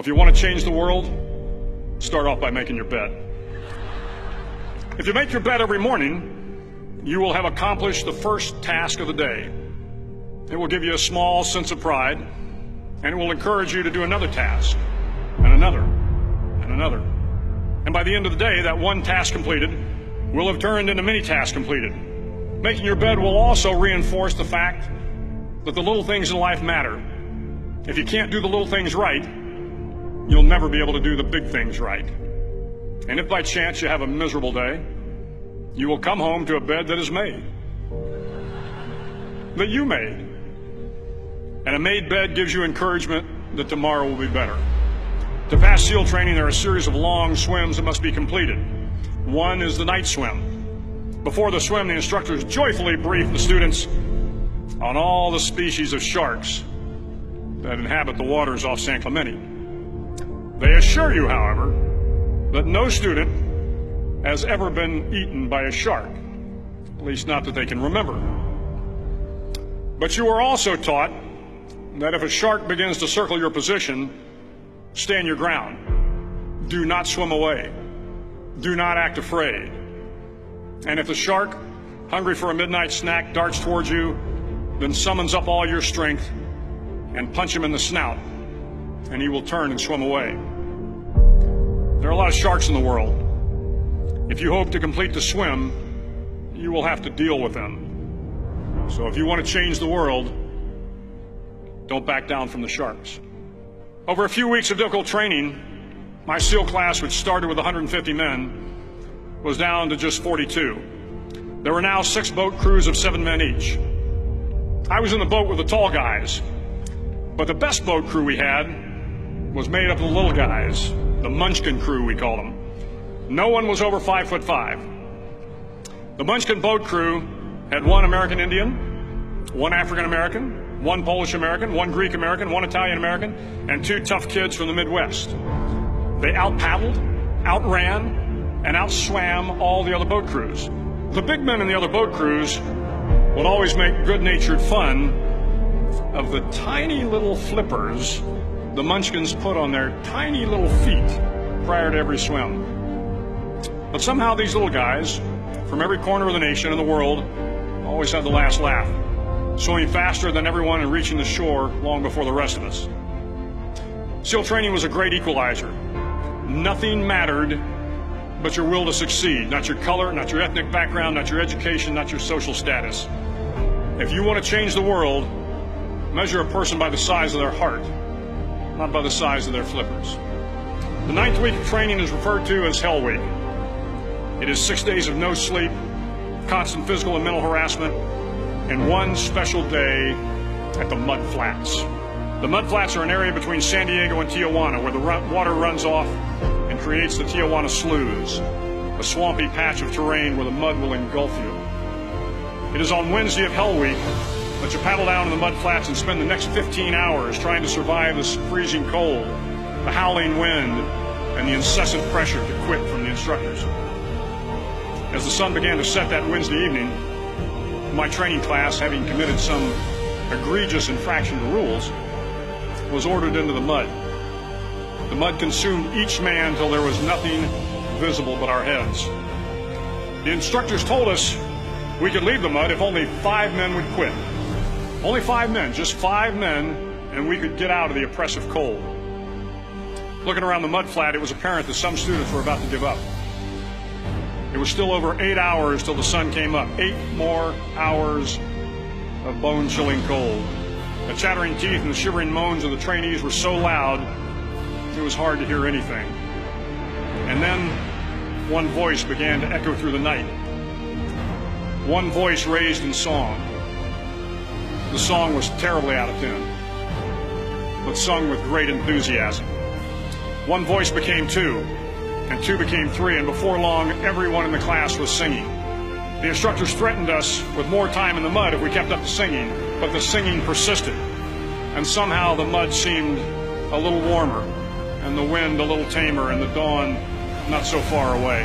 If you want to change the world, start off by making your bed. If you make your bed every morning, you will have accomplished the first task of the day. It will give you a small sense of pride, and it will encourage you to do another task, and another, and another. And by the end of the day, that one task completed will have turned into many tasks completed. Making your bed will also reinforce the fact that the little things in life matter. If you can't do the little things right, you'll never be able to do the big things right. And if by chance you have a miserable day, you will come home to a bed that is made, that you made. And a made bed gives you encouragement that tomorrow will be better. To pass SEAL training, there are a series of long swims that must be completed. One is the night swim. Before the swim, the instructors joyfully brief the students on all the species of sharks that inhabit the waters off San Clemente. They assure you, however, that no student has ever been eaten by a shark, at least not that they can remember. But you are also taught that if a shark begins to circle your position, stand your ground. Do not swim away. Do not act afraid. And if the shark, hungry for a midnight snack, darts towards you, then summons up all your strength and punch him in the snout, and he will turn and swim away. There are a lot of sharks in the world. If you hope to complete the swim, you will have to deal with them. So if you want to change the world, don't back down from the sharks. Over a few weeks of difficult training, my SEAL class, which started with 150 men, was down to just 42. There were now 6 boat crews of 7 men each. I was in the boat with the tall guys, but the best boat crew we had was made up of the little guys, the Munchkin crew, we call them. No one was over 5'5". The Munchkin boat crew had 1 American Indian, 1 African American, 1 Polish American, 1 Greek American, 1 Italian American, and 2 tough kids from the Midwest. They out-paddled, outran, and outswam all the other boat crews. The big men in the other boat crews would always make good-natured fun of the tiny little flippers the Munchkins put on their tiny little feet prior to every swim. But somehow these little guys from every corner of the nation and the world always had the last laugh, swimming faster than everyone and reaching the shore long before the rest of us. SEAL training was a great equalizer. Nothing mattered but your will to succeed, not your color, not your ethnic background, not your education, not your social status. If you want to change the world, measure a person by the size of their heart, not by the size of their flippers. The 9th week of training is referred to as Hell Week. It is 6 days of no sleep, constant physical and mental harassment, and 1 special day at the Mud Flats. The Mud Flats are an area between San Diego and Tijuana where the water runs off and creates the Tijuana Sloughs, a swampy patch of terrain where the mud will engulf you. It is on Wednesday of Hell Week that you paddle down in the mud flats and spend the next 15 hours trying to survive this freezing cold, the howling wind, and the incessant pressure to quit from the instructors. As the sun began to set that Wednesday evening, my training class, having committed some egregious infraction to rules, was ordered into the mud. The mud consumed each man till there was nothing visible but our heads. The instructors told us we could leave the mud if only 5 men would quit. Only 5 men, just 5 men, and we could get out of the oppressive cold. Looking around the mud flat, it was apparent that some students were about to give up. It was still over 8 hours till the sun came up. 8 more hours of bone-chilling cold. The chattering teeth and the shivering moans of the trainees were so loud, it was hard to hear anything. And then one voice began to echo through the night. One voice raised in song. The song was terribly out of tune, but sung with great enthusiasm. One voice became 2, and 2 became 3, and before long, everyone in the class was singing. The instructors threatened us with more time in the mud if we kept up the singing, but the singing persisted, and somehow the mud seemed a little warmer, and the wind a little tamer, and the dawn not so far away.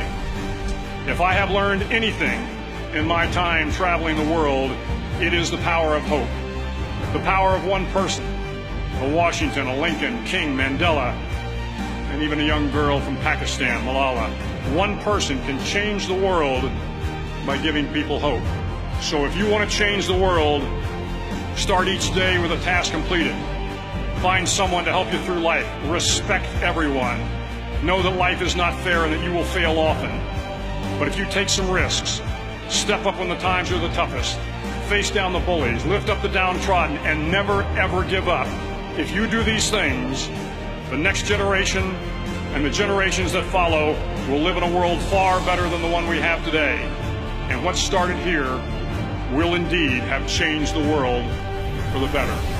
If I have learned anything in my time traveling the world, it is the power of hope, the power of one person, a Washington, a Lincoln, King, Mandela, and even a young girl from Pakistan, Malala. One person can change the world by giving people hope. So if you want to change the world, start each day with a task completed. Find someone to help you through life. Respect everyone. Know that life is not fair and that you will fail often. But if you take some risks, step up when the times are the toughest, face down the bullies, lift up the downtrodden, and never ever give up. If you do these things, the next generation and the generations that follow will live in a world far better than the one we have today. And what started here will indeed have changed the world for the better.